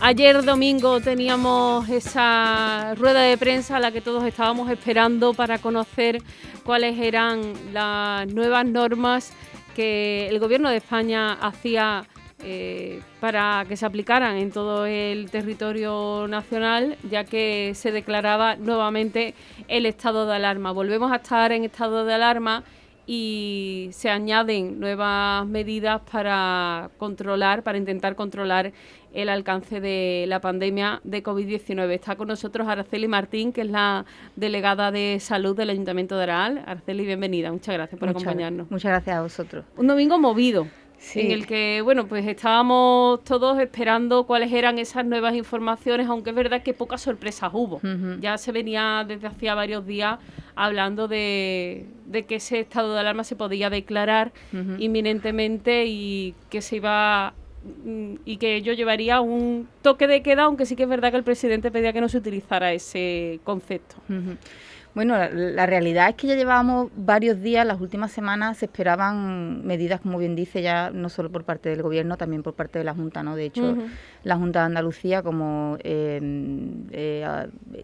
Ayer domingo teníamos esa rueda de prensa a la que todos estábamos esperando para conocer cuáles eran las nuevas normas que el Gobierno de España hacía para que se aplicaran en todo el territorio nacional, ya que se declaraba nuevamente el estado de alarma. Volvemos a estar en estado de alarma y se añaden nuevas medidas para intentar controlar el alcance de la pandemia de COVID-19. Está con nosotros Araceli Martín, que es la delegada de salud del Ayuntamiento de Araal. Araceli, bienvenida. Muchas gracias por acompañarnos. Muchas gracias a vosotros. Un domingo movido. Sí. En el que, pues estábamos todos esperando cuáles eran esas nuevas informaciones, aunque es verdad que pocas sorpresas hubo. Ya se venía desde hacía varios días hablando de que ese estado de alarma se podía declarar inminentemente y que se iba y que ello llevaría un toque de queda, aunque sí que es verdad que el presidente pedía que no se utilizara ese concepto. Bueno, la realidad es que ya llevábamos varios días, las últimas semanas se esperaban medidas, como bien dice, ya no solo por parte del Gobierno, también por parte de la Junta, ¿no? De hecho, la Junta de Andalucía, como tiene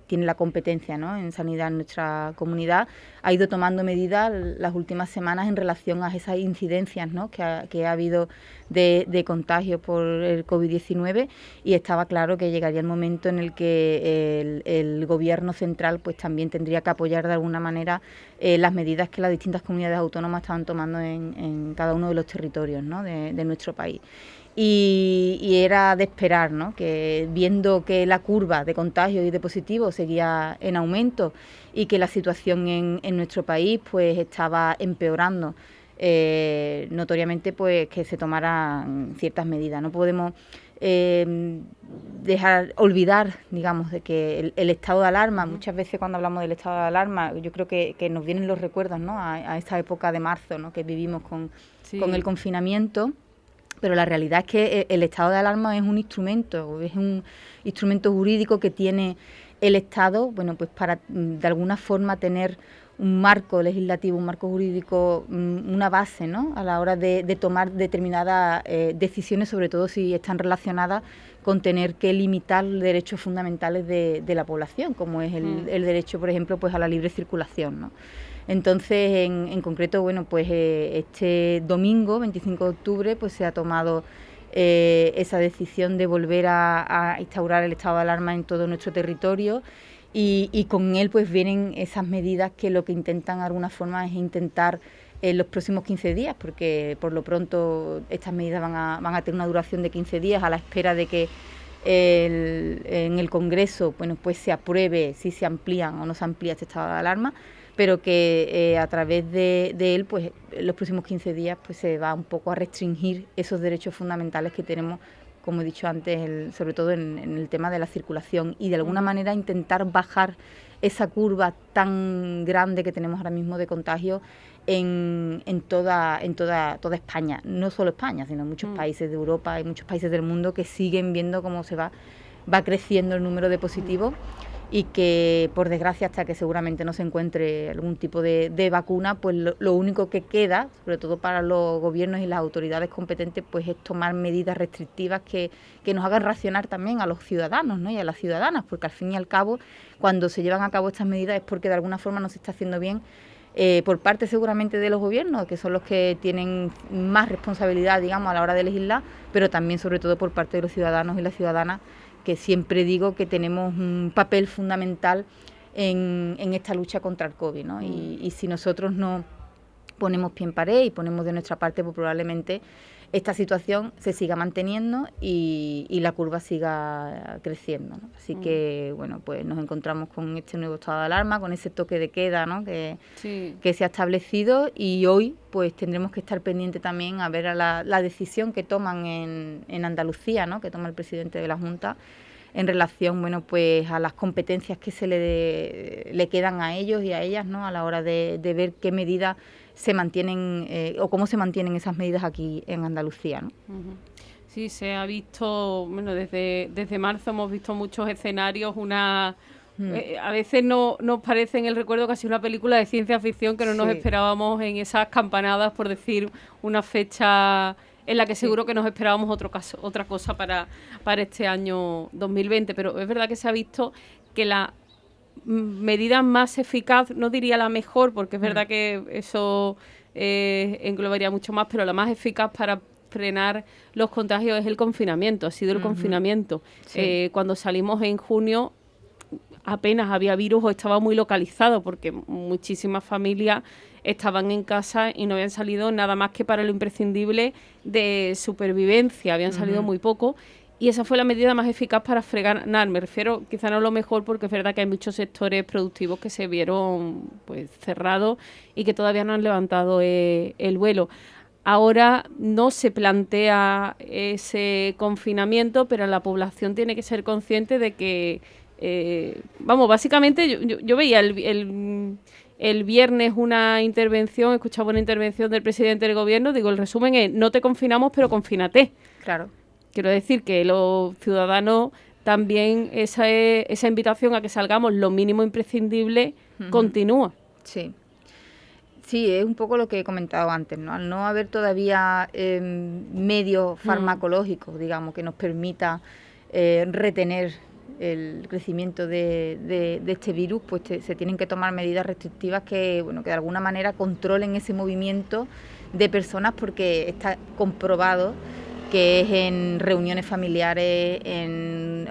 la competencia, ¿no?, en sanidad en nuestra comunidad, ha ido tomando medidas las últimas semanas en relación a esas incidencias, ¿no?, que ha habido de contagios por el COVID-19, y estaba claro que llegaría el momento en el que el Gobierno central pues también tendría que apoyar de alguna manera las medidas que las distintas comunidades autónomas estaban tomando en cada uno de los territorios, ¿no?, de nuestro país. Y era de esperar, ¿no?, que viendo que la curva de contagios y de positivos seguía en aumento y que la situación en nuestro país pues estaba empeorando, notoriamente pues que se tomaran ciertas medidas. No podemos olvidar, digamos, de que el estado de alarma, muchas veces cuando hablamos del estado de alarma, yo creo que nos vienen los recuerdos, ¿no?, a esta época de marzo, ¿no?, que vivimos con el confinamiento. Pero la realidad es que el estado de alarma es un instrumento jurídico que tiene el Estado, bueno, pues para de alguna forma tener un marco legislativo, un marco jurídico, una base, ¿no?, a la hora de tomar determinadas decisiones, sobre todo si están relacionadas con tener que limitar derechos fundamentales de la población, como es el derecho, por ejemplo, pues a la libre circulación, ¿no? Entonces, en concreto, bueno, pues este domingo, 25 de octubre, pues se ha tomado esa decisión de volver a instaurar el estado de alarma en todo nuestro territorio, y con él pues vienen esas medidas que lo que intentan de alguna forma es intentar en los próximos 15 días, porque por lo pronto estas medidas van a tener una duración de 15 días a la espera de que en el Congreso, bueno, pues se apruebe si se amplían o no se amplía este estado de alarma, pero que a través de él, pues en los próximos 15 días pues se va un poco a restringir esos derechos fundamentales que tenemos, como he dicho antes, sobre todo en el tema de la circulación, y de alguna manera intentar bajar esa curva tan grande que tenemos ahora mismo de contagio en toda España, no solo España, sino muchos países de Europa y muchos países del mundo que siguen viendo cómo se va creciendo el número de positivos, y que por desgracia hasta que seguramente no se encuentre algún tipo de vacuna, pues lo único que queda, sobre todo para los gobiernos y las autoridades competentes, pues es tomar medidas restrictivas que nos hagan racionar también a los ciudadanos, ¿no?, y a las ciudadanas, porque al fin y al cabo cuando se llevan a cabo estas medidas es porque de alguna forma no se está haciendo bien, por parte seguramente de los gobiernos, que son los que tienen más responsabilidad, digamos, a la hora de legislar, pero también sobre todo por parte de los ciudadanos y las ciudadanas, que siempre digo que tenemos un papel fundamental en esta lucha contra el COVID, ¿no? Y si nosotros no ponemos pie en pared y ponemos de nuestra parte, pues probablemente esta situación se siga manteniendo y la curva siga creciendo, ¿no? Así que, bueno, pues nos encontramos con este nuevo estado de alarma, con ese toque de queda, ¿no?, que se ha establecido, y hoy pues tendremos que estar pendientes también a ver a la decisión que toman en Andalucía, ¿no?, que toma el presidente de la Junta en relación, bueno, pues a las competencias que se le quedan a ellos y a ellas, ¿no?, a la hora de ver qué medidas se mantienen o cómo se mantienen esas medidas aquí en Andalucía, ¿no? Sí, se ha visto, bueno, desde marzo hemos visto muchos escenarios, a veces nos parece en el recuerdo casi una película de ciencia ficción que no nos esperábamos en esas campanadas, por decir una fecha en la que seguro que nos esperábamos otra cosa para este año 2020, pero es verdad que se ha visto que la medida más eficaz, no diría la mejor, porque es verdad que eso englobaría mucho más, pero la más eficaz para frenar los contagios es el confinamiento, ha sido el confinamiento. Sí. Cuando salimos en junio apenas había virus o estaba muy localizado, porque muchísimas familias estaban en casa y no habían salido nada más que para lo imprescindible de supervivencia, habían salido muy poco. Y esa fue la medida más eficaz para frenar. Me refiero, quizá no lo mejor, porque es verdad que hay muchos sectores productivos que se vieron pues cerrados y que todavía no han levantado el vuelo. Ahora no se plantea ese confinamiento, pero la población tiene que ser consciente de que, básicamente yo veía el viernes una intervención, escuchaba una intervención del presidente del gobierno, digo, el resumen es, no te confinamos, pero confínate. Claro. Quiero decir que los ciudadanos también esa invitación a que salgamos lo mínimo imprescindible continúa. Sí. Sí, es un poco lo que he comentado antes, ¿no? Al no haber todavía medios farmacológicos, digamos, que nos permita retener el crecimiento de este virus, pues se tienen que tomar medidas restrictivas que de alguna manera controlen ese movimiento de personas, porque está comprobado que es en reuniones familiares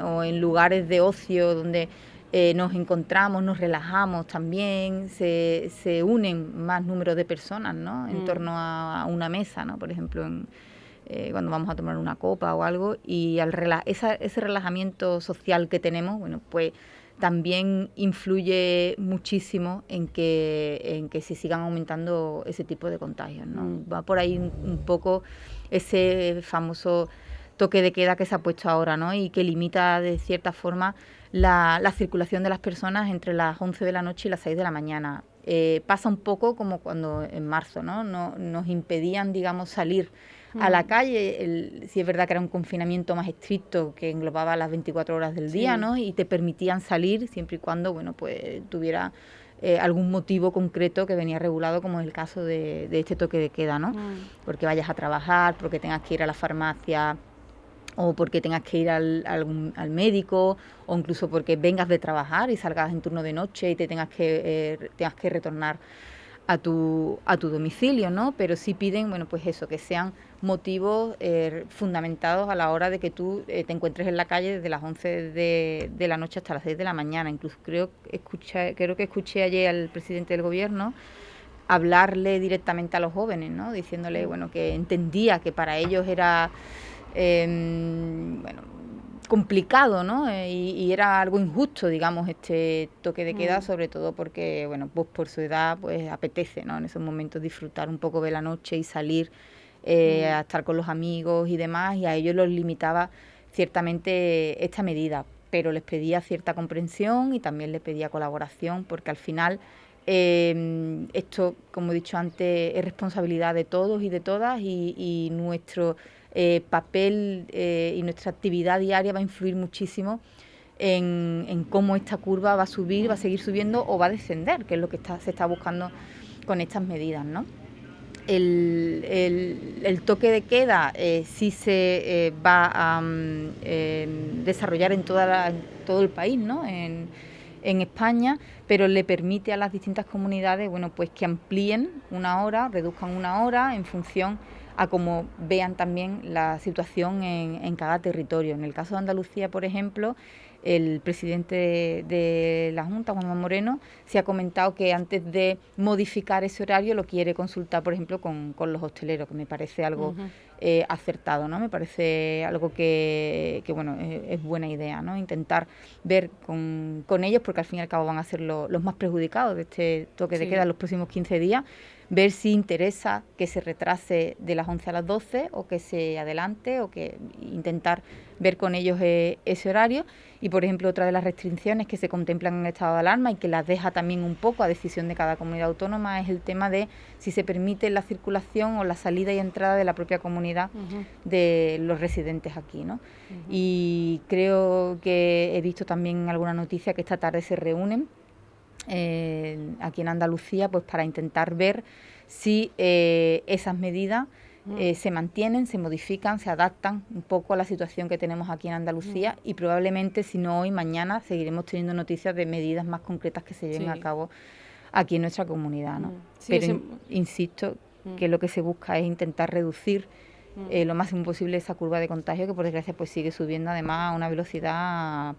o en lugares de ocio donde nos encontramos, nos relajamos también, se unen más números de personas, ¿no? En torno a una mesa, ¿no? Por ejemplo, cuando vamos a tomar una copa o algo, y ese relajamiento social que tenemos, pues también influye muchísimo en que se sigan aumentando ese tipo de contagios, ¿no? Va por ahí un poco ese famoso toque de queda que se ha puesto ahora, ¿no? Y que limita de cierta forma la circulación de las personas entre las 11 de la noche y las 6 de la mañana. Pasa un poco como cuando en marzo, ¿no? Nos impedían, digamos, salir a la calle. Sí es verdad que era un confinamiento más estricto que englobaba las 24 horas del día, ¿no? Y te permitían salir siempre y cuando, pues tuviera algún motivo concreto que venía regulado, como es el caso de este toque de queda, ¿no? Porque vayas a trabajar, porque tengas que ir a la farmacia, o porque tengas que ir al médico, o incluso porque vengas de trabajar y salgas en turno de noche y te tengas que retornar a tu domicilio, ¿no? Pero sí piden, pues eso, que sean motivos fundamentados a la hora de que tú te encuentres en la calle desde las 11 de la noche hasta las 6 de la mañana. Incluso creo que escuché ayer al presidente del gobierno hablarle directamente a los jóvenes, ¿no? Diciéndole, que entendía que para ellos era complicado, ¿no? Y era algo injusto, digamos, este toque de queda, sobre todo porque, pues por su edad, pues apetece, ¿no? En esos momentos disfrutar un poco de la noche y salir a estar con los amigos y demás, y a ellos los limitaba ciertamente esta medida, pero les pedía cierta comprensión y también les pedía colaboración, porque al final esto, como he dicho antes, es responsabilidad de todos y de todas, y nuestro papel y nuestra actividad diaria va a influir muchísimo en cómo esta curva va a subir, va a seguir subiendo o va a descender, que es lo que se está buscando con estas medidas, ¿no? El toque de queda sí se va a desarrollar en todo el país, ¿no? En España, pero le permite a las distintas comunidades, pues que amplíen una hora, reduzcan una hora en función a cómo vean también la situación en cada territorio. En el caso de Andalucía, por ejemplo, el presidente de la Junta, Juanma Moreno, se ha comentado que antes de modificar ese horario lo quiere consultar, por ejemplo, con los hosteleros, que me parece algo acertado, ¿no? Me parece algo que es buena idea, ¿no? Intentar ver con ellos, porque al fin y al cabo van a ser los más perjudicados de este toque de queda en los próximos 15 días, ver si interesa que se retrase de las 11 a las 12 o que se adelante, o que intentar ver con ellos ese horario. Y, por ejemplo, otra de las restricciones que se contemplan en el estado de alarma y que las deja también un poco a decisión de cada comunidad autónoma es el tema de si se permite la circulación o la salida y entrada de la propia comunidad de los residentes aquí, ¿no? Y creo que he visto también en alguna noticia que esta tarde se reúnen aquí en Andalucía, pues para intentar ver si esas medidas se mantienen, se modifican, se adaptan un poco a la situación que tenemos aquí en Andalucía y probablemente, si no hoy, mañana, seguiremos teniendo noticias de medidas más concretas que se lleven a cabo aquí en nuestra comunidad, ¿no? Pero insisto que lo que se busca es intentar reducir lo máximo posible esa curva de contagio, que por desgracia pues sigue subiendo además a una velocidad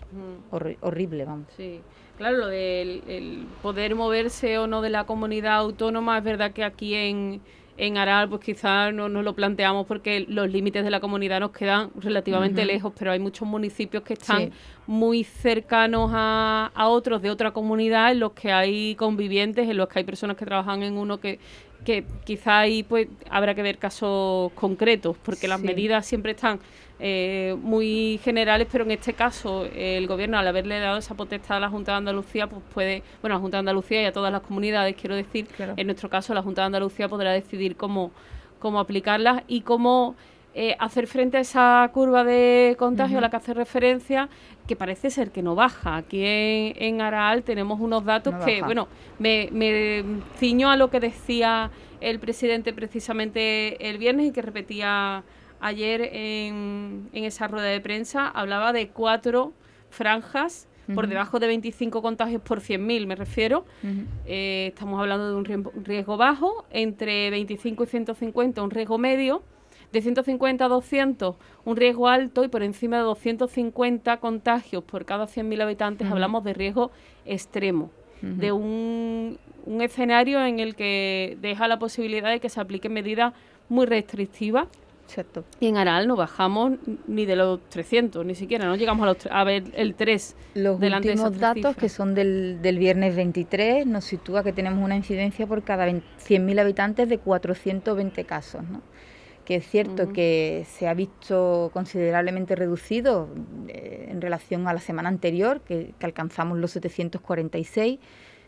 horrible, vamos. Sí, claro, lo del el poder moverse o no de la comunidad autónoma, es verdad que aquí en Aral pues quizás no nos lo planteamos porque los límites de la comunidad nos quedan relativamente lejos, pero hay muchos municipios que están muy cercanos a otros de otra comunidad, en los que hay convivientes, en los que hay personas que trabajan en uno que quizá ahí pues habrá que ver casos concretos, porque las medidas siempre están muy generales, pero en este caso el gobierno, al haberle dado esa potestad a la Junta de Andalucía, pues puede, bueno, a la Junta de Andalucía y a todas las comunidades, quiero decir, en nuestro caso la Junta de Andalucía podrá decidir cómo aplicarlas y cómo hacer frente a esa curva de contagio a la que hace referencia, que parece ser que no baja. Aquí en Aral tenemos unos datos que, bueno, me ciño a lo que decía el presidente precisamente el viernes y que repetía ayer en esa rueda de prensa. Hablaba de 4 franjas por debajo de 25 contagios por 100.000, me refiero. Estamos hablando de un riesgo bajo, entre 25 y 150 un riesgo medio, de 150 a 200 un riesgo alto, y por encima de 250 contagios por cada 100.000 habitantes hablamos de riesgo extremo, de un escenario en el que deja la posibilidad de que se apliquen medidas muy restrictivas. Exacto. Y en Aral no bajamos ni de los 300, ni siquiera, no llegamos a ver el 3. Los últimos datos, que son del viernes 23, nos sitúa que tenemos una incidencia por cada 100.000 habitantes de 420 casos, ¿no? Que es cierto que se ha visto considerablemente reducido en relación a la semana anterior, que alcanzamos los 746,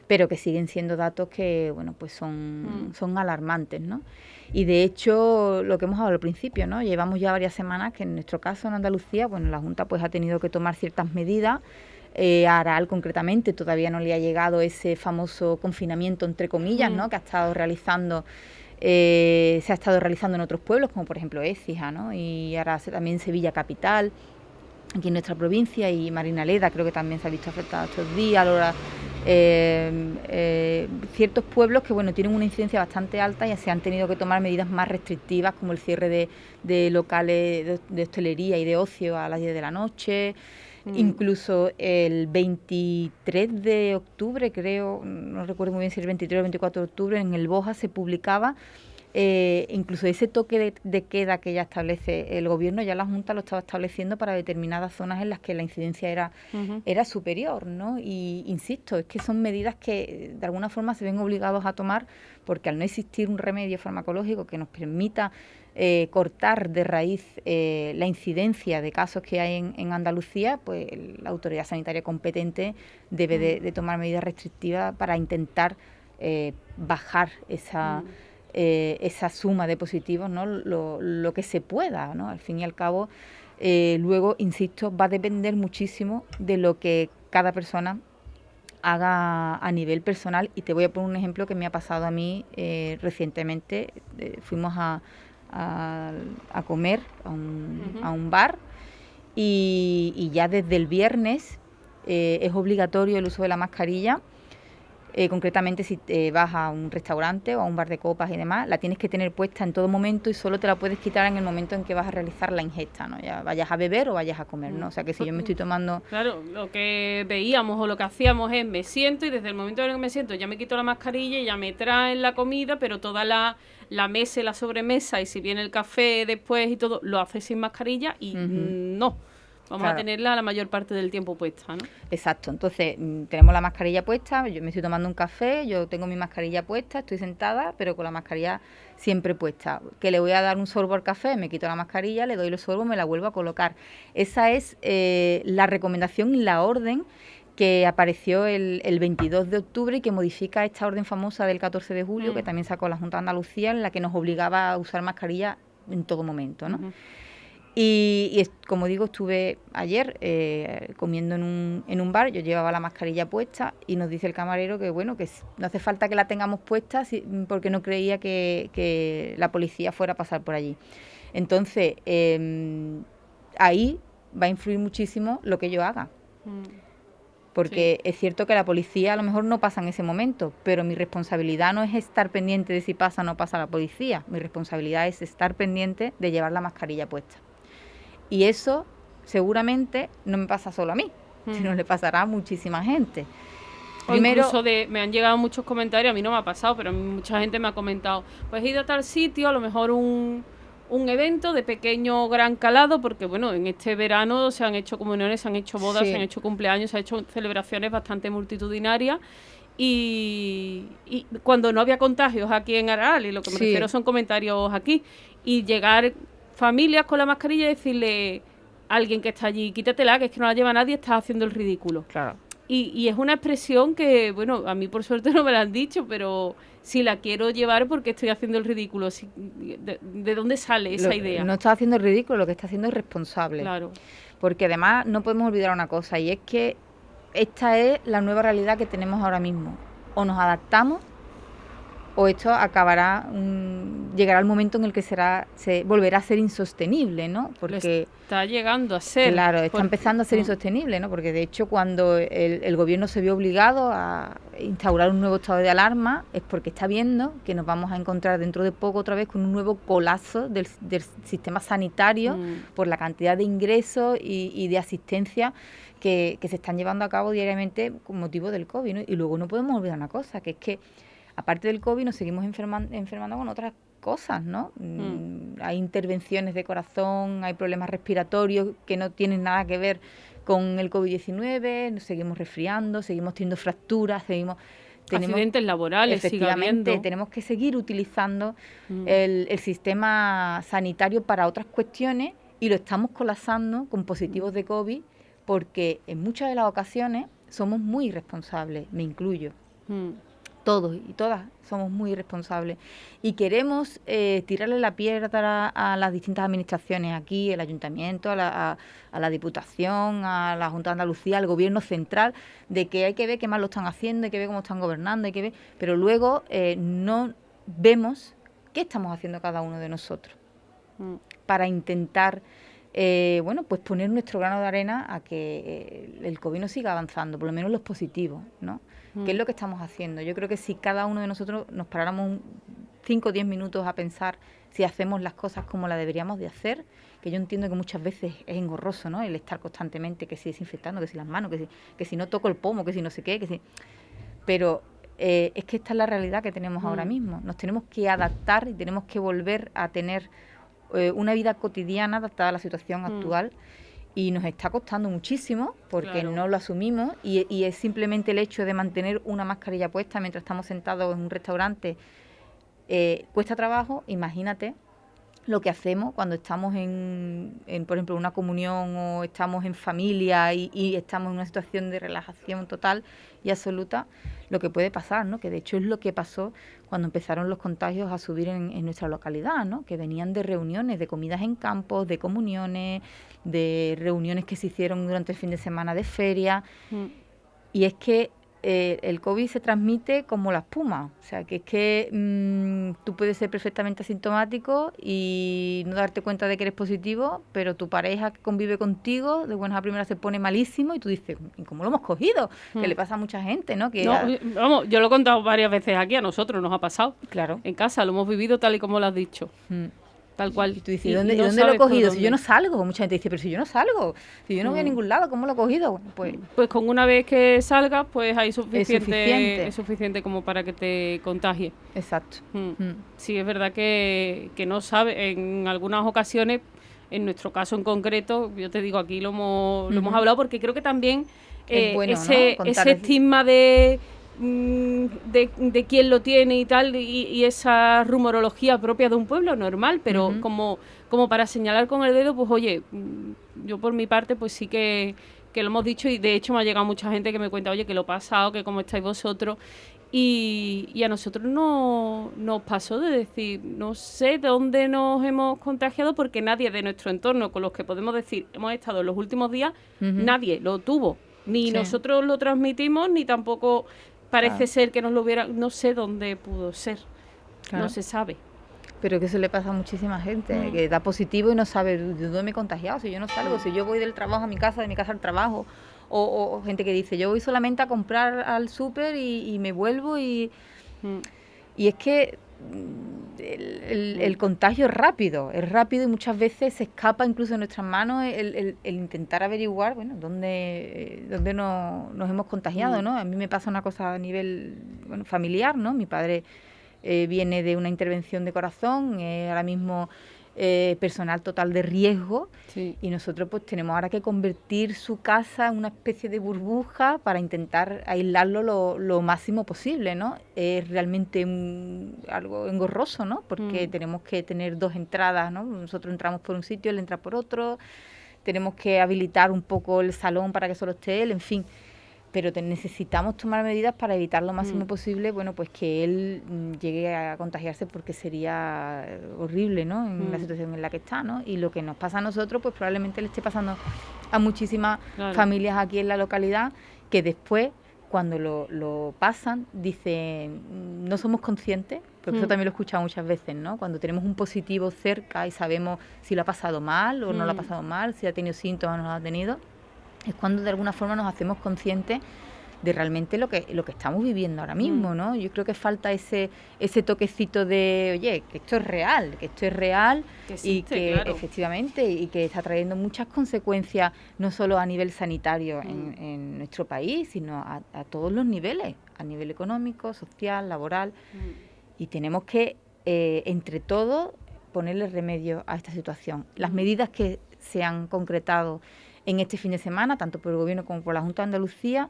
pero que siguen siendo datos que, bueno, pues son alarmantes, ¿no? Y de hecho, lo que hemos hablado al principio, ¿no? Llevamos ya varias semanas que en nuestro caso en Andalucía, bueno, la Junta pues ha tenido que tomar ciertas medidas. A Aral concretamente todavía no le ha llegado ese famoso confinamiento entre comillas, ¿no? Que se ha estado realizando en otros pueblos, como por ejemplo Écija, ¿no? Y ahora también Sevilla capital, aquí en nuestra provincia, y Marinaleda creo que también se ha visto afectada estos días. Ahora, ciertos pueblos que bueno tienen una incidencia bastante alta y se han tenido que tomar medidas más restrictivas, como el cierre de locales de hostelería y de ocio a las 10 de la noche. Incluso el 23 de octubre, creo, no recuerdo muy bien si el 23 o el 24 de octubre, en el BOJA se publicaba incluso ese toque de queda que ya establece el gobierno, ya la Junta lo estaba estableciendo para determinadas zonas en las que la incidencia era superior, ¿no? Y insisto, es que son medidas que de alguna forma se ven obligados a tomar, porque al no existir un remedio farmacológico que nos permita cortar de raíz la incidencia de casos que hay en Andalucía, pues la autoridad sanitaria competente debe de tomar medidas restrictivas para intentar bajar esa suma de positivos, ¿no? Lo que se pueda, ¿no? Al fin y al cabo, luego, insisto, va a depender muchísimo de lo que cada persona haga a nivel personal. Y te voy a poner un ejemplo que me ha pasado a mí recientemente. Fuimos a comer a un bar y ya desde el viernes es obligatorio el uso de la mascarilla. Concretamente, si vas a un restaurante o a un bar de copas y demás, la tienes que tener puesta en todo momento y solo te la puedes quitar en el momento en que vas a realizar la ingesta, ¿no? Ya vayas a beber o vayas a comer, ¿no? O sea, que si yo me estoy tomando... Claro, lo que veíamos o lo que hacíamos es me siento, y desde el momento en el que me siento ya me quito la mascarilla y ya me traen la comida, pero toda la mesa y la sobremesa, y si viene el café después y todo, lo haces sin mascarilla y no. Vamos a tenerla la mayor parte del tiempo puesta, ¿no? Exacto. Entonces, tenemos la mascarilla puesta, yo me estoy tomando un café, yo tengo mi mascarilla puesta, estoy sentada, pero con la mascarilla siempre puesta. Que le voy a dar un sorbo al café, me quito la mascarilla, le doy el sorbo, me la vuelvo a colocar. Esa es la recomendación y la orden que apareció el 22 de octubre y que modifica esta orden famosa del 14 de julio, que también sacó la Junta de Andalucía, en la que nos obligaba a usar mascarilla en todo momento, ¿no? Como digo, estuve ayer comiendo en un bar, yo llevaba la mascarilla puesta y nos dice el camarero que bueno, que no hace falta que la tengamos puesta porque no creía que la policía fuera a pasar por allí. Entonces, ahí va a influir muchísimo lo que yo haga. Porque sí, es cierto que la policía a lo mejor no pasa en ese momento, pero mi responsabilidad no es estar pendiente de si pasa o no pasa la policía. Mi responsabilidad es estar pendiente de llevar la mascarilla puesta. Y eso seguramente no me pasa solo a mí, sino le pasará a muchísima gente. Primero, incluso me han llegado muchos comentarios, a mí no me ha pasado, pero mucha gente me ha comentado, pues he ido a tal sitio, a lo mejor un evento de pequeño gran calado, porque bueno, en este verano se han hecho comuniones, se han hecho bodas, sí, se han hecho cumpleaños, se han hecho celebraciones bastante multitudinarias y cuando no había contagios aquí en Aral, y lo que me refiero son comentarios aquí, y llegar familias con la mascarilla y decirle a alguien que está allí, quítatela, que es que no la lleva nadie, estás haciendo el ridículo. Claro. Y es una expresión que, bueno, a mí por suerte no me la han dicho, pero si la quiero llevar porque estoy haciendo el ridículo. ¿De dónde sale esa idea? No estás haciendo el ridículo, lo que estás haciendo es responsable. Claro. Porque además no podemos olvidar una cosa, y es que esta es la nueva realidad que tenemos ahora mismo. O nos adaptamos o esto acabará, llegará el momento en el que se volverá a ser insostenible, ¿no? Porque está llegando a ser. Claro, está empezando a ser insostenible, ¿no? Porque de hecho cuando el gobierno se vio obligado a instaurar un nuevo estado de alarma es porque está viendo que nos vamos a encontrar dentro de poco otra vez con un nuevo colapso del sistema sanitario por la cantidad de ingresos y de asistencia que se están llevando a cabo diariamente con motivo del COVID, ¿no? Y luego no podemos olvidar una cosa, que es que aparte del COVID nos seguimos enfermando con otras cosas, ¿no? Hay intervenciones de corazón, hay problemas respiratorios que no tienen nada que ver con el COVID-19, nos seguimos resfriando, seguimos teniendo fracturas, tenemos accidentes laborales, efectivamente, tenemos que seguir utilizando el sistema sanitario para otras cuestiones y lo estamos colapsando con positivos de COVID porque en muchas de las ocasiones somos muy irresponsables, me incluyo. Todos y todas somos muy responsables y queremos tirarle la piedra a las distintas administraciones aquí, el ayuntamiento, a la Diputación, a la Junta de Andalucía, al Gobierno central, de que hay que ver qué mal lo están haciendo, hay que ver cómo están gobernando, hay que ver, pero luego no vemos qué estamos haciendo cada uno de nosotros para intentar pues poner nuestro grano de arena a que el COVID no siga avanzando, por lo menos los positivos, ¿no? ¿Qué es lo que estamos haciendo? Yo creo que si cada uno de nosotros nos paráramos 5 o 10 minutos a pensar si hacemos las cosas como las deberíamos de hacer, que yo entiendo que muchas veces es engorroso, ¿no? El estar constantemente, que si desinfectando, que si las manos, que si no toco el pomo, que si no sé qué, que si... Pero es que esta es la realidad que tenemos ahora mismo. Nos tenemos que adaptar y tenemos que volver a tener una vida cotidiana adaptada a la situación actual. Y nos está costando muchísimo porque no lo asumimos y es simplemente el hecho de mantener una mascarilla puesta mientras estamos sentados en un restaurante cuesta trabajo. Imagínate lo que hacemos cuando estamos en por ejemplo, una comunión o estamos en familia y estamos en una situación de relajación total y absoluta, lo que puede pasar, ¿no? Que de hecho es lo que pasó cuando empezaron los contagios a subir en nuestra localidad, ¿no? Que venían de reuniones, de comidas en campos, de comuniones, de reuniones que se hicieron durante el fin de semana de feria. Y es que el COVID se transmite como la espuma, o sea, que es que tú puedes ser perfectamente asintomático y no darte cuenta de que eres positivo, pero tu pareja que convive contigo de buenas a primeras se pone malísimo y tú dices, ¿y cómo lo hemos cogido? Que le pasa a mucha gente, ¿no? Vamos, yo lo he contado varias veces aquí, a nosotros nos ha pasado. Claro. En casa, lo hemos vivido tal y como lo has dicho. Tal cual. Y tú dices, ¿dónde lo he cogido? Si yo no salgo. Mucha gente dice, pero si yo no salgo, si yo no voy a ningún lado, ¿cómo lo he cogido? Bueno, pues con una vez que salgas, pues hay es suficiente como para que te contagie. Exacto. Sí, es verdad que no sabe, en algunas ocasiones, en nuestro caso en concreto, yo te digo, aquí lo hemos hablado porque creo que también bueno, ese estigma de quién lo tiene y tal, y esa rumorología propia de un pueblo normal, pero como para señalar con el dedo, pues oye, yo por mi parte pues sí que lo hemos dicho y de hecho me ha llegado mucha gente que me cuenta, oye, que lo he pasado, que cómo estáis vosotros, Y a nosotros nos pasó de decir, no sé dónde nos hemos contagiado, porque nadie de nuestro entorno, con los que podemos decir hemos estado en los últimos días, nadie lo tuvo. Ni nosotros lo transmitimos, ni tampoco parece ser que nos lo hubiera... No sé dónde pudo ser, no se sabe. Pero que eso le pasa a muchísima gente, que da positivo y no sabe de dónde me he contagiado, si yo no salgo, si yo voy del trabajo a mi casa, de mi casa al trabajo, o gente que dice, yo voy solamente a comprar al súper y me vuelvo y es que el contagio es rápido y muchas veces se escapa incluso de nuestras manos el intentar averiguar, bueno, dónde nos hemos contagiado, ¿no? A mí me pasa una cosa a nivel familiar, ¿no? Mi padre viene de una intervención de corazón, ahora mismo personal total de riesgo, y nosotros pues tenemos ahora que convertir su casa en una especie de burbuja para intentar aislarlo lo máximo posible, ¿no? Es realmente algo engorroso, ¿no? Porque tenemos que tener 2 entradas, ¿no? Nosotros entramos por un sitio, él entra por otro, tenemos que habilitar un poco el salón para que solo esté él, en fin. Pero necesitamos tomar medidas para evitar lo máximo posible, bueno, pues que él llegue a contagiarse, porque sería horrible, ¿no? En la situación en la que está, ¿no? Y lo que nos pasa a nosotros, pues probablemente le esté pasando a muchísimas familias aquí en la localidad, que después, cuando lo pasan, dicen, no somos conscientes, porque eso también lo he escuchado muchas veces, ¿no? Cuando tenemos un positivo cerca y sabemos si lo ha pasado mal o no lo ha pasado mal, si ha tenido síntomas o no lo ha tenido, es cuando de alguna forma nos hacemos conscientes de realmente lo que estamos viviendo ahora mismo, ¿no? Yo creo que falta ese toquecito de, oye, que esto es real, que existe, y que efectivamente, y que está trayendo muchas consecuencias, no solo a nivel sanitario en nuestro país, sino a todos los niveles, a nivel económico, social, laboral, y tenemos que, entre todos, ponerle remedio a esta situación. Las medidas que se han concretado en este fin de semana, tanto por el Gobierno como por la Junta de Andalucía,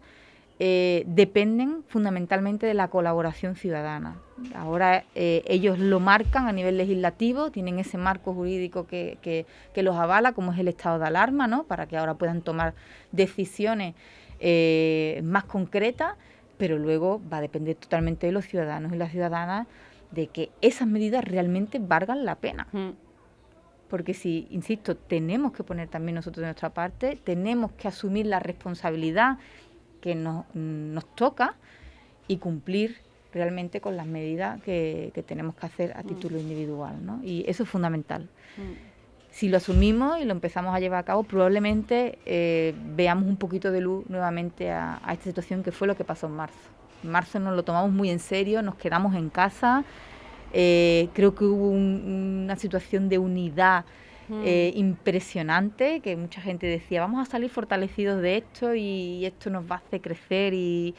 dependen fundamentalmente de la colaboración ciudadana. Ahora ellos lo marcan a nivel legislativo, tienen ese marco jurídico que los avala, como es el estado de alarma, ¿no? Para que ahora puedan tomar decisiones más concretas, pero luego va a depender totalmente de los ciudadanos y las ciudadanas de que esas medidas realmente valgan la pena. Porque si, insisto, tenemos que poner también nosotros de nuestra parte, tenemos que asumir la responsabilidad que nos toca y cumplir realmente con las medidas que tenemos que hacer a título individual, ¿no? Y eso es fundamental. Si lo asumimos y lo empezamos a llevar a cabo, probablemente veamos un poquito de luz nuevamente a esta situación, que fue lo que pasó en marzo. En marzo nos lo tomamos muy en serio, nos quedamos en casa. Creo que hubo una situación de unidad impresionante, que mucha gente decía, vamos a salir fortalecidos de esto y esto nos va a hacer crecer, y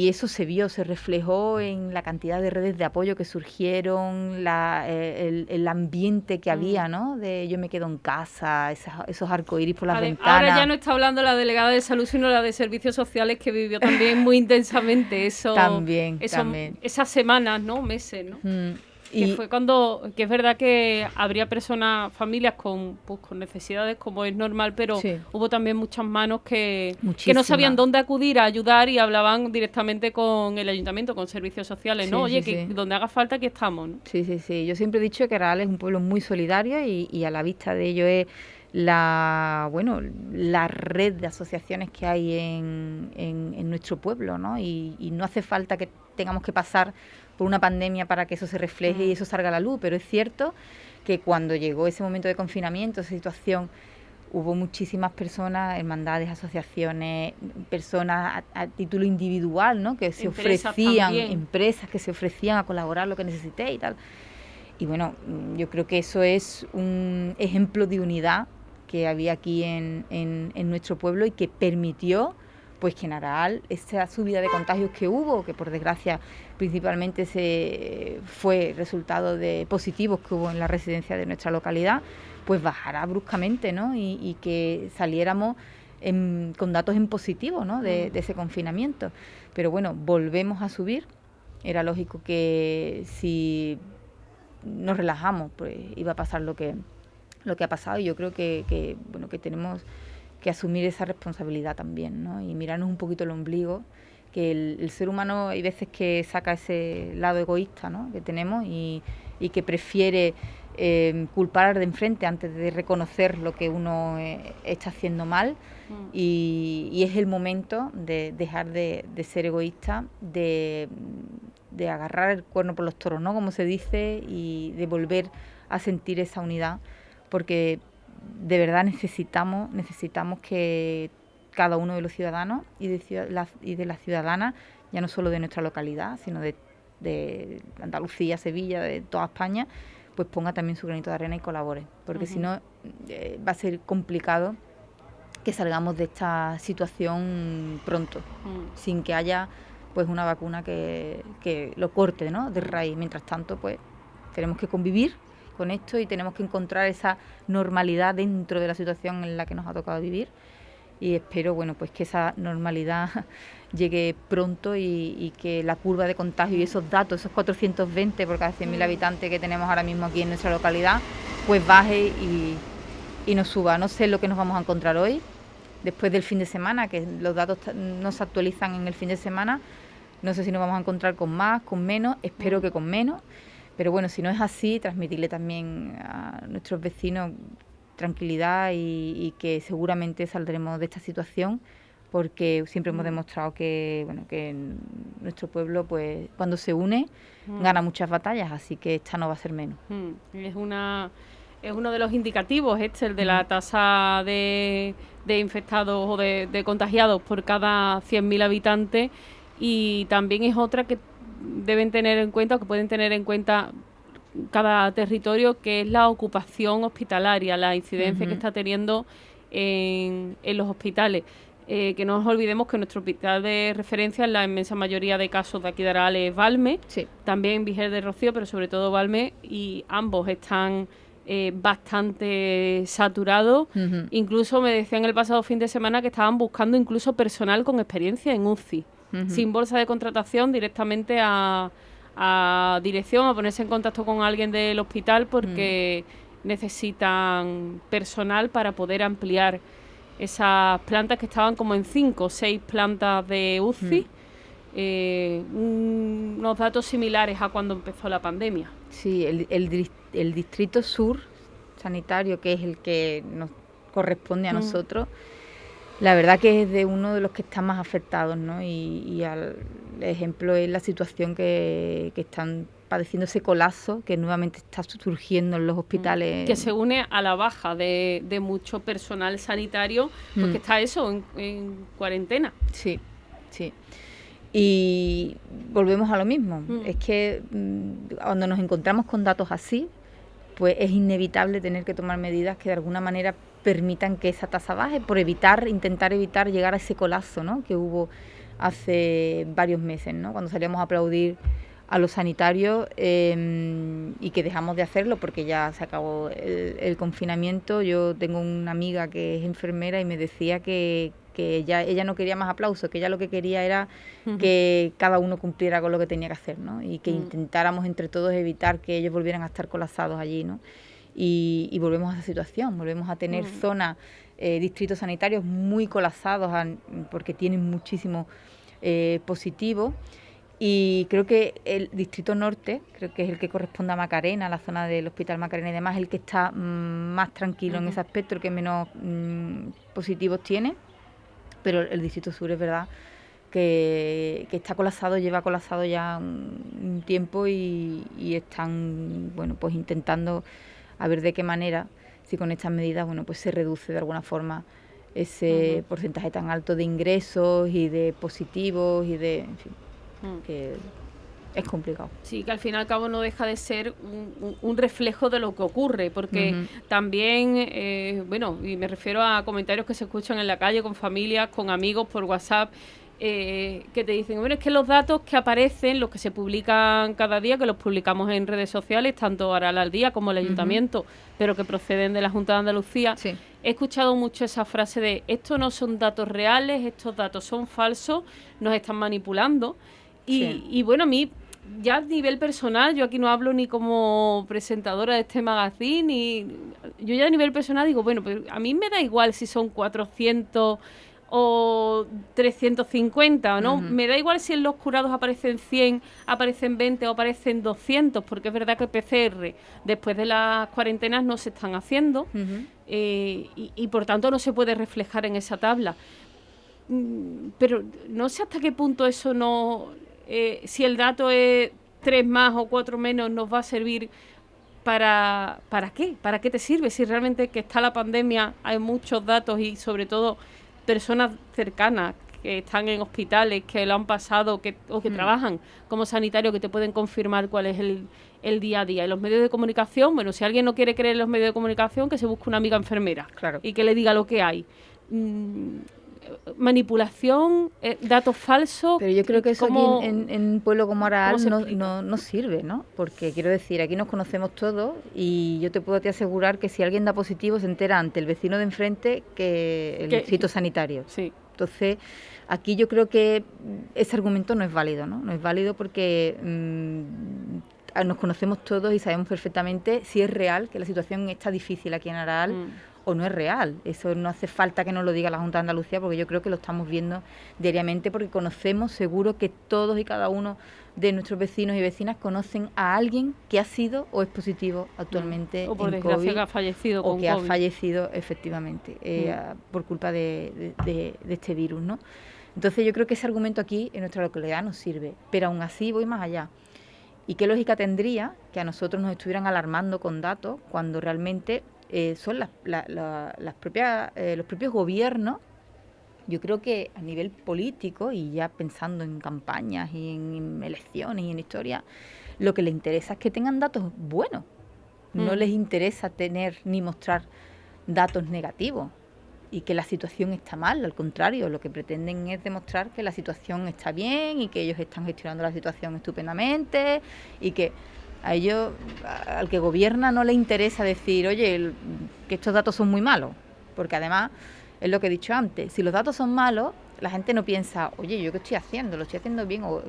eso se vio, se reflejó en la cantidad de redes de apoyo que surgieron, el ambiente que había, ¿no? De yo me quedo en casa, esos arcoíris por las ventanas. Ahora ya no está hablando la delegada de salud, sino la de servicios sociales, que vivió también muy intensamente eso. También. Esas semanas, ¿no? Meses, ¿no? Que fue cuando, que es verdad que habría personas, familias con necesidades, como es normal, pero hubo también muchas manos que no sabían dónde acudir a ayudar, y hablaban directamente con el ayuntamiento, con servicios sociales, ¿no? Oye, que donde haga falta, aquí estamos, ¿no? Sí. Yo siempre he dicho que Araal es un pueblo muy solidario, y a la vista de ello es la red de asociaciones que hay en nuestro pueblo, ¿no? Y no hace falta que tengamos que pasar por una pandemia para que eso se refleje y eso salga a la luz, pero es cierto que cuando llegó ese momento de confinamiento, esa situación, hubo muchísimas personas, hermandades, asociaciones, personas a título individual, ¿no? Que se ofrecían, empresas que se ofrecían a colaborar lo que necesité y tal. Y bueno, yo creo que eso es un ejemplo de unidad que había aquí en nuestro pueblo, y que permitió pues que en Araal esa subida de contagios que hubo, que por desgracia principalmente fue resultado de positivos que hubo en la residencia de nuestra localidad, pues bajara bruscamente, ¿no? Y que saliéramos con datos en positivo, ¿no? de ese confinamiento. Pero bueno, volvemos a subir. Era lógico que si nos relajamos, pues iba a pasar lo que ha pasado, y yo creo que tenemos que asumir esa responsabilidad también, ¿no? Y mirarnos un poquito el ombligo, que el ser humano hay veces que saca ese lado egoísta, ¿no?, que tenemos y que prefiere culpar al de enfrente antes de reconocer lo que uno está haciendo mal. Y es el momento de dejar de ser egoísta, de agarrar el cuerno por los toros, ¿no?, como se dice, y de volver a sentir esa unidad, porque de verdad necesitamos que cada uno de los ciudadanos y de las ciudadanas, ya no solo de nuestra localidad, sino de Andalucía, Sevilla, de toda España, pues ponga también su granito de arena y colabore, porque si no va a ser complicado que salgamos de esta situación pronto, sin que haya pues una vacuna que lo corte, ¿no?, de raíz. Mientras tanto, pues tenemos que convivir con esto y tenemos que encontrar esa normalidad dentro de la situación en la que nos ha tocado vivir, y espero, bueno, pues que esa normalidad llegue pronto y que la curva de contagio y esos datos, esos 420 por cada 100.000 habitantes que tenemos ahora mismo aquí en nuestra localidad, pues baje y nos suba. No sé lo que nos vamos a encontrar hoy, después del fin de semana, que los datos no se actualizan en el fin de semana. No sé si nos vamos a encontrar con más, con menos, espero que con menos, pero bueno, si no es así, transmitirle también a nuestros vecinos tranquilidad y que seguramente saldremos de esta situación, porque siempre hemos demostrado que, bueno, que nuestro pueblo, pues cuando se une, gana muchas batallas, así que esta no va a ser menos. Es uno de los indicativos, el de la tasa de infectados o de contagiados por cada 100.000 habitantes, y también es otra que deben tener en cuenta, o que pueden tener en cuenta cada territorio, que es la ocupación hospitalaria, la incidencia que está teniendo en los hospitales. Que no nos olvidemos que nuestro hospital de referencia, en la inmensa mayoría de casos de aquí de Aral, es Valme, también Víger del Rocío, pero sobre todo Valme, y ambos están bastante saturados. Incluso me decían el pasado fin de semana que estaban buscando incluso personal con experiencia en UCI, sin bolsa de contratación, directamente a dirección, a ponerse en contacto con alguien del hospital, porque necesitan personal para poder ampliar esas plantas, que estaban como en 5 o 6 plantas de UCI, unos datos similares a cuando empezó la pandemia. Sí, el distrito sur sanitario, que es el que nos corresponde a nosotros, la verdad que es de uno de los que están más afectados, ¿no? Y el ejemplo es la situación que están padeciendo, ese colapso que nuevamente está surgiendo en los hospitales. Que se une a la baja de mucho personal sanitario, porque está eso, en cuarentena. Sí. Y volvemos a lo mismo. Es que cuando nos encontramos con datos así, pues es inevitable tener que tomar medidas que de alguna manera permitan que esa tasa baje, por intentar evitar llegar a ese colapso, ¿no?, que hubo hace varios meses, ¿no?, cuando salíamos a aplaudir a los sanitarios, y que dejamos de hacerlo porque ya se acabó el confinamiento. Yo tengo una amiga que es enfermera y me decía que ella no quería más aplausos, que ella lo que quería era que cada uno cumpliera con lo que tenía que hacer, ¿no?, y que intentáramos entre todos evitar que ellos volvieran a estar colapsados allí, ¿no? Y volvemos a esa situación, volvemos a tener zonas, distritos sanitarios muy colapsados, porque tienen muchísimos positivos. Y creo que el distrito norte, creo que es el que corresponde a Macarena, la zona del Hospital Macarena y demás, el que está más tranquilo en ese aspecto, el que menos positivos tiene. Pero el distrito sur es verdad que está colapsado, lleva colapsado ya un tiempo, y están, bueno, pues intentando a ver de qué manera, si con estas medidas, bueno, pues se reduce de alguna forma ese porcentaje tan alto de ingresos y de positivos y de, en fin, que es complicado. Sí, que al fin y al cabo no deja de ser un reflejo de lo que ocurre, porque también, bueno, y me refiero a comentarios que se escuchan en la calle, con familias, con amigos, por WhatsApp, que te dicen, bueno, es que los datos que aparecen, los que se publican cada día, que los publicamos en redes sociales, tanto Aral al Día como el Ayuntamiento, pero que proceden de la Junta de Andalucía, he escuchado mucho esa frase de, estos no son datos reales, estos datos son falsos, nos están manipulando. Y bueno, a mí, ya a nivel personal, yo aquí no hablo ni como presentadora de este magazine, yo ya a nivel personal digo, bueno, pues a mí me da igual si son 400 o 350, ¿no? Me da igual si en los curados aparecen 100, aparecen 20 o aparecen 200, porque es verdad que PCR después de las cuarentenas no se están haciendo y por tanto no se puede reflejar en esa tabla. Pero no sé hasta qué punto eso no... si el dato es 3 más o 4 menos, nos va a servir ¿para qué? ¿Para qué te sirve? Si realmente que está la pandemia, hay muchos datos y sobre todo personas cercanas que están en hospitales, que lo han pasado o que trabajan como sanitarios, que te pueden confirmar cuál es el día a día. Y los medios de comunicación, bueno, si alguien no quiere creer en los medios de comunicación, que se busque una amiga enfermera y que le diga lo que hay. Manipulación, datos falsos. Pero yo creo que eso aquí en un pueblo como Araal no sirve, ¿no? Porque quiero decir, aquí nos conocemos todos y yo te puedo asegurar que si alguien da positivo se entera ante el vecino de enfrente que el fitosanitario. Sí. Entonces, aquí yo creo que ese argumento no es válido, ¿no? No es válido porque nos conocemos todos y sabemos perfectamente si es real que la situación está difícil aquí en Araal o no es real. Eso no hace falta que nos lo diga la Junta de Andalucía, porque yo creo que lo estamos viendo diariamente, porque conocemos seguro que todos y cada uno de nuestros vecinos y vecinas conocen a alguien que ha sido o es positivo actualmente o por en desgracia COVID, que ha fallecido o con que COVID. ha fallecido efectivamente por culpa de este virus, ¿no? Entonces yo creo que ese argumento aquí en nuestra localidad nos sirve, pero aún así voy más allá. ¿Y qué lógica tendría que a nosotros nos estuvieran alarmando con datos cuando realmente son los propios gobiernos? Yo creo que a nivel político, y ya pensando en campañas y en elecciones y en historia, lo que les interesa es que tengan datos buenos. No les interesa tener ni mostrar datos negativos y que la situación está mal. Al contrario, lo que pretenden es demostrar que la situación está bien y que ellos están gestionando la situación estupendamente y que a ellos, al que gobierna, no le interesa decir, oye, que estos datos son muy malos, porque además es lo que he dicho antes, si los datos son malos, la gente no piensa, oye, ¿yo qué estoy haciendo? ¿Lo estoy haciendo bien? O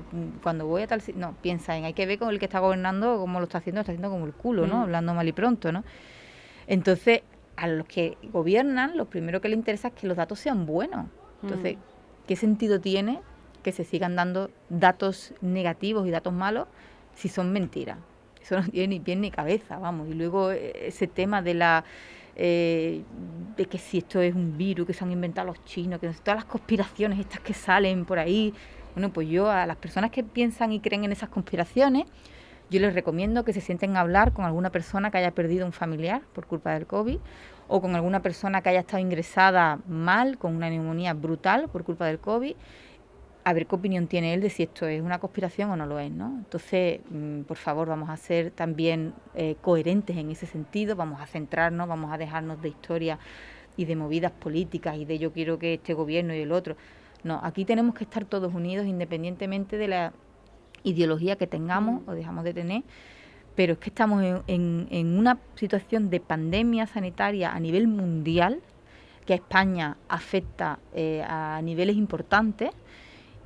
cuando voy a tal sitio, no, piensa en, hay que ver con el que está gobernando cómo lo está haciendo como el culo, ¿no? Hablando mal y pronto, ¿no? Entonces, a los que gobiernan, lo primero que les interesa es que los datos sean buenos. Entonces, ¿qué sentido tiene que se sigan dando datos negativos y datos malos si son mentiras? Eso no tiene ni pie ni cabeza, vamos. Y luego ese tema de de que si esto es un virus que se han inventado los chinos, que todas las conspiraciones estas que salen por ahí. Bueno, pues yo a las personas que piensan y creen en esas conspiraciones, yo les recomiendo que se sienten a hablar con alguna persona que haya perdido un familiar por culpa del COVID, o con alguna persona que haya estado ingresada mal, con una neumonía brutal por culpa del COVID, a ver qué opinión tiene él de si esto es una conspiración o no lo es, ¿no? Entonces, por favor, vamos a ser también coherentes en ese sentido, vamos a centrarnos, vamos a dejarnos de historia y de movidas políticas y de yo quiero que este gobierno y el otro. No, aquí tenemos que estar todos unidos independientemente de la ideología que tengamos o dejamos de tener, pero es que estamos en una situación de pandemia sanitaria a nivel mundial que a España afecta a niveles importantes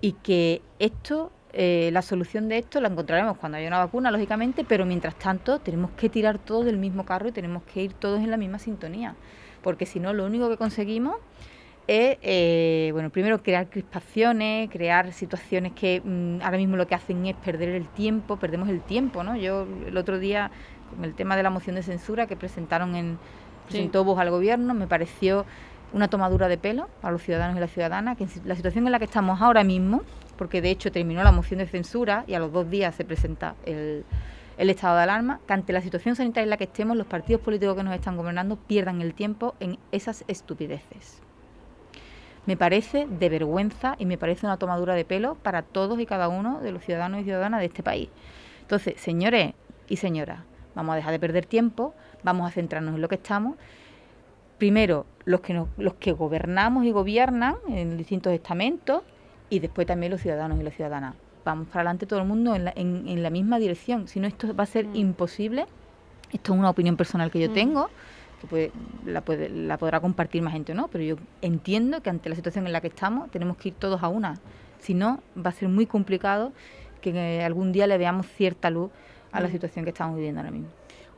y que esto, la solución de esto la encontraremos cuando haya una vacuna, lógicamente, pero mientras tanto tenemos que tirar todos del mismo carro y tenemos que ir todos en la misma sintonía, porque si no, lo único que conseguimos es, bueno, primero crear crispaciones, crear situaciones que ahora mismo lo que hacen es perder el tiempo, perdemos el tiempo, ¿no? Yo el otro día, con el tema de la moción de censura que presentó Vox al gobierno, me pareció una tomadura de pelo a los ciudadanos y las ciudadanas, que la situación en la que estamos ahora mismo, porque de hecho terminó la moción de censura y a los 2 días se presenta el estado de alarma, que ante la situación sanitaria en la que estemos, los partidos políticos que nos están gobernando pierdan el tiempo en esas estupideces. Me parece de vergüenza y me parece una tomadura de pelo para todos y cada uno de los ciudadanos y ciudadanas de este país. Entonces, señores y señoras, vamos a dejar de perder tiempo, vamos a centrarnos en lo que estamos. Primero, los que gobernamos y gobiernan en distintos estamentos, y después también los ciudadanos y las ciudadanas. Vamos para adelante todo el mundo en la misma dirección. Si no, esto va a ser imposible. Esto es una opinión personal que yo tengo, que la podrá compartir más gente o no, pero yo entiendo que ante la situación en la que estamos tenemos que ir todos a una. Si no, va a ser muy complicado que algún día le veamos cierta luz a la situación que estamos viviendo ahora mismo.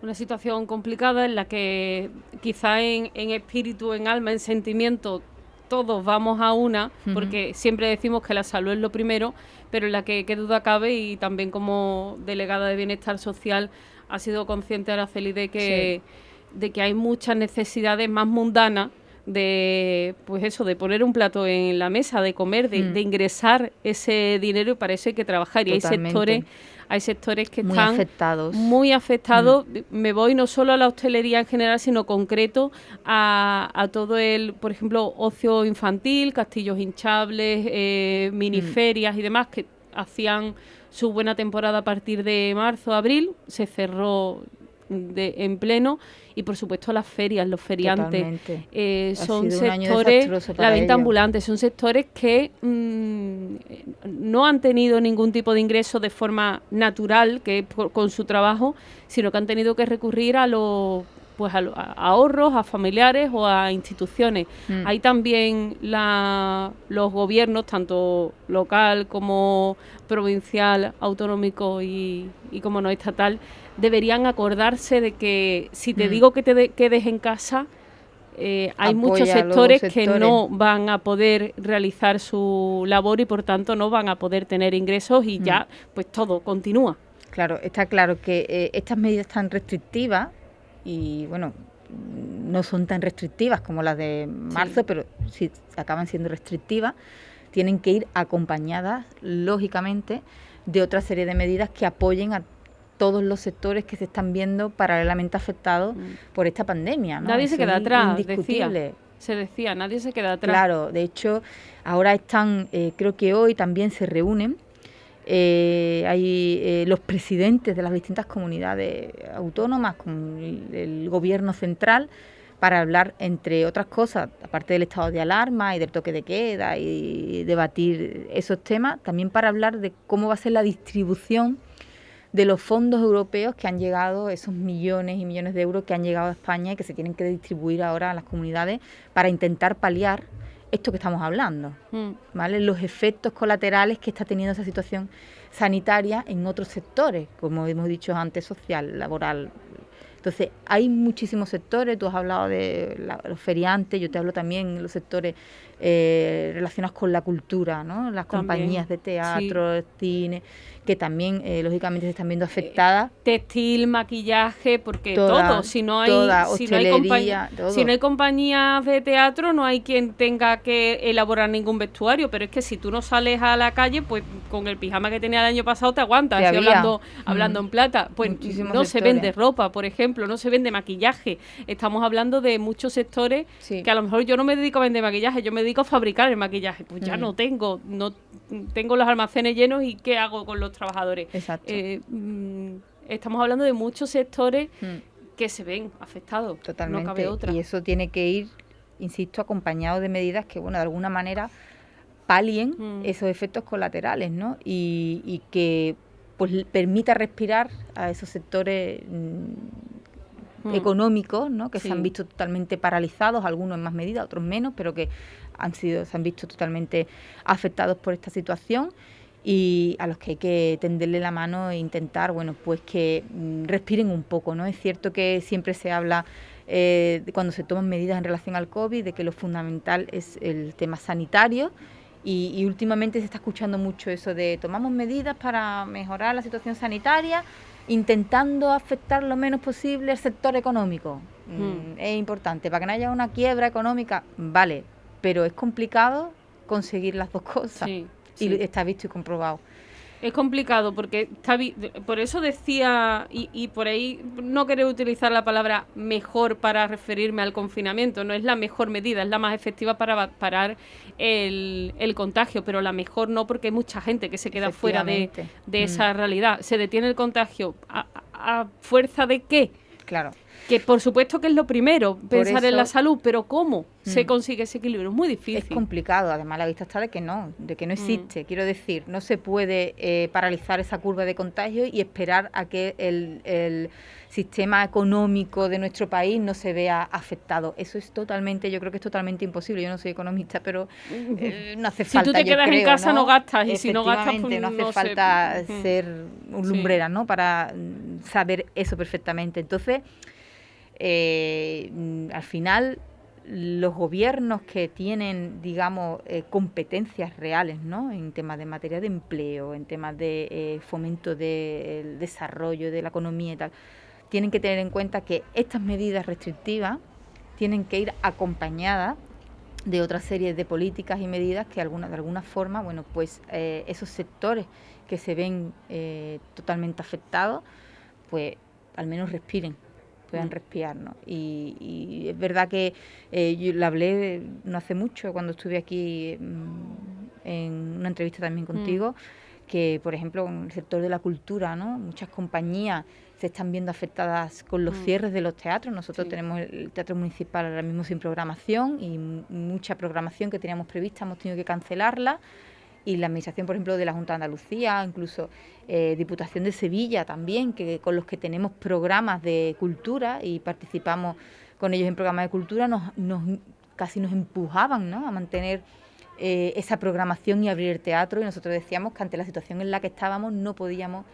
Una situación complicada en la que quizá en espíritu, en alma, en sentimiento, todos vamos a una, porque siempre decimos que la salud es lo primero, pero en la que qué duda cabe, y también como delegada de Bienestar Social ha sido consciente Araceli de que hay muchas necesidades más mundanas de, pues eso, de poner un plato en la mesa, de comer, de ingresar ese dinero, y para eso hay que trabajar. Totalmente. Y hay sectores que muy están afectados. Muy afectados. Me voy no solo a la hostelería en general, sino concreto a todo el, por ejemplo, ocio infantil, castillos hinchables, miniferias y demás, que hacían su buena temporada a partir de marzo, abril, se cerró en pleno, y por supuesto las ferias, los feriantes, son sectores, la venta ambulante, son sectores que no han tenido ningún tipo de ingreso de forma natural, que es con su trabajo, sino que han tenido que recurrir a los a ahorros, a familiares o a instituciones. Hay también los gobiernos, tanto local como provincial, autonómico y como no estatal, deberían acordarse de que si te digo que te quedes en casa, hay muchos sectores que no van a poder realizar su labor y por tanto no van a poder tener ingresos, y ya pues todo continúa. Claro, está claro que estas medidas tan restrictivas, y bueno, no son tan restrictivas como las de marzo, pero sí acaban siendo restrictivas, tienen que ir acompañadas, lógicamente, de otra serie de medidas que apoyen a todos los sectores que se están viendo paralelamente afectados por esta pandemia, ¿no? Nadie se queda atrás, indiscutible. Nadie se queda atrás. Claro, de hecho, ahora están, creo que hoy también se reúnen hay los presidentes de las distintas comunidades autónomas con el gobierno central para hablar, entre otras cosas, aparte del estado de alarma y del toque de queda y debatir esos temas, también para hablar de cómo va a ser la distribución de los fondos europeos que han llegado, esos millones y millones de euros que han llegado a España y que se tienen que distribuir ahora a las comunidades para intentar paliar esto que estamos hablando, ¿vale? Los efectos colaterales que está teniendo esa situación sanitaria en otros sectores, como hemos dicho antes, social, laboral. Entonces, hay muchísimos sectores, tú has hablado de los feriantes, yo te hablo también de los sectores relacionados con la cultura, ¿no? Las compañías de teatro, cine, que también, lógicamente, se están viendo afectadas. Textil, maquillaje, porque todo, si no hay compañías de teatro, no hay quien tenga que elaborar ningún vestuario, pero es que si tú no sales a la calle, pues con el pijama que tenía el año pasado te aguantas, hablando en plata, pues no se vende ropa, por ejemplo, no se vende maquillaje. Estamos hablando de muchos sectores que a lo mejor yo no me dedico a vender maquillaje, yo me dedico a fabricar el maquillaje, pues ya no tengo los almacenes llenos, y ¿qué hago con los trabajadores? Exacto. Estamos hablando de muchos sectores que se ven afectados. Totalmente. No cabe otra. Y eso tiene que ir, insisto, acompañado de medidas que, bueno, de alguna manera palien esos efectos colaterales, ¿no? Y que pues permita respirar a esos sectores económicos, ¿no? Que se han visto totalmente paralizados, algunos en más medida, otros menos, pero que se han visto totalmente afectados por esta situación, y a los que hay que tenderle la mano e intentar, bueno, pues que respiren un poco, ¿no? Es cierto que siempre se habla cuando se toman medidas en relación al COVID de que lo fundamental es el tema sanitario, y últimamente se está escuchando mucho eso de tomamos medidas para mejorar la situación sanitaria, intentando afectar lo menos posible el sector económico. Es importante, para que no haya una quiebra económica, vale, pero es complicado conseguir las dos cosas. Sí. Y está visto y comprobado. Es complicado porque por eso decía, y por ahí no quería utilizar la palabra mejor para referirme al confinamiento, no es la mejor medida, es la más efectiva para parar el contagio, pero la mejor no, porque hay mucha gente que se queda fuera de esa realidad. Se detiene el contagio a fuerza de ¿qué? Claro. Que por supuesto que es lo primero, pensar en la salud, pero ¿cómo se consigue ese equilibrio? Es muy difícil. Es complicado, además la vista está de que no existe. Quiero decir, no se puede paralizar esa curva de contagio y esperar a que el sistema económico de nuestro país no se vea afectado. Eso es totalmente, yo creo que es totalmente imposible. Yo no soy economista, pero no hace falta. Si tú te quedas en casa no gastas, y si no gastas, pues no hace falta ser un lumbrera, ¿no? Para saber eso perfectamente. Entonces, al final los gobiernos que tienen, digamos, competencias reales, ¿no?, en temas de materia de empleo, en temas de fomento del desarrollo de la economía y tal, tienen que tener en cuenta que estas medidas restrictivas tienen que ir acompañadas de otra serie de políticas y medidas que de alguna forma, bueno, pues esos sectores que se ven totalmente afectados, pues al menos puedan respirar, ¿no? Y es verdad que yo le hablé no hace mucho, cuando estuve aquí en una entrevista también contigo, que, por ejemplo, en el sector de la cultura, ¿no?, muchas compañías se están viendo afectadas con los cierres de los teatros. Nosotros tenemos el Teatro Municipal ahora mismo sin programación, y mucha programación que teníamos prevista hemos tenido que cancelarla. Y la administración, por ejemplo, de la Junta de Andalucía, incluso Diputación de Sevilla también, que con los que tenemos programas de cultura y participamos con ellos en programas de cultura, casi nos empujaban, ¿no?, a mantener esa programación y abrir el teatro, y nosotros decíamos que ante la situación en la que estábamos no podíamos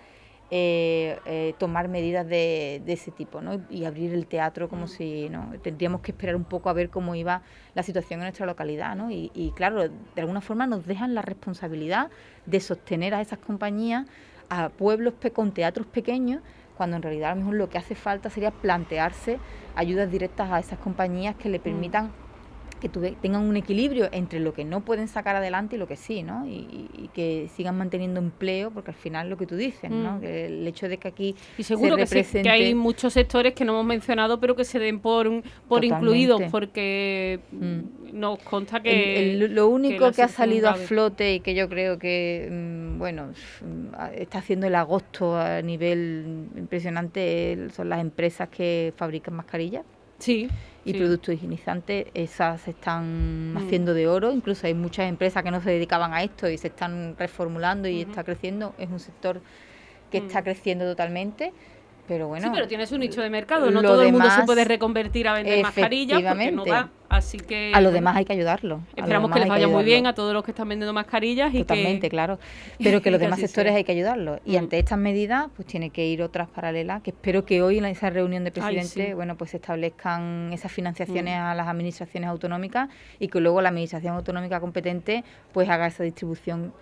tomar medidas de ese tipo, ¿no?, y abrir el teatro como si, ¿no?, tendríamos que esperar un poco a ver cómo iba la situación en nuestra localidad, ¿no? Y claro, de alguna forma nos dejan la responsabilidad de sostener a esas compañías, a pueblos con teatros pequeños, cuando en realidad a lo mejor lo que hace falta sería plantearse ayudas directas a esas compañías que le permitan que tengan un equilibrio entre lo que no pueden sacar adelante y lo que sí, ¿no? Y que sigan manteniendo empleo, porque al final lo que tú dices, ¿no?, que el hecho de que aquí y seguro se represente... que hay muchos sectores que no hemos mencionado, pero que se den por incluidos, porque nos consta que... Lo único que ha salido a flote y que yo creo que, está haciendo el agosto a nivel impresionante son las empresas que fabrican mascarillas. Sí. Y productos higienizantes, esas se están haciendo de oro. Incluso hay muchas empresas que no se dedicaban a esto y se están reformulando y está creciendo. Es un sector que está creciendo totalmente, pero bueno... Sí, pero tiene su nicho de mercado, no todo el mundo se puede reconvertir a vender mascarillas porque no da. Así que... A los demás hay que ayudarlo. Esperamos que les vaya muy bien a todos los que están vendiendo mascarillas. Totalmente, claro. Pero que los demás sectores hay que ayudarlos. Y ante estas medidas, pues tiene que ir otras paralelas, que espero que hoy en esa reunión de presidentes, pues se establezcan esas financiaciones a las administraciones autonómicas, y que luego la administración autonómica competente pues haga esa distribución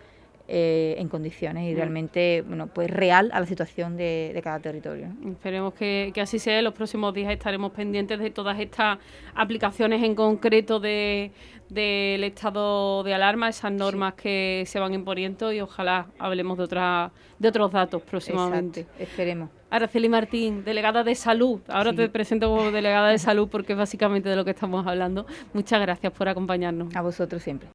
en condiciones y realmente pues real a la situación de cada territorio. Esperemos que así sea. En los próximos días estaremos pendientes de todas estas aplicaciones en concreto del estado de alarma, esas normas que se van imponiendo, y ojalá hablemos de otros datos próximamente. Exacto, esperemos. Araceli Martín, delegada de Salud. Ahora te presento como delegada de Salud porque es básicamente de lo que estamos hablando. Muchas gracias por acompañarnos. A vosotros siempre.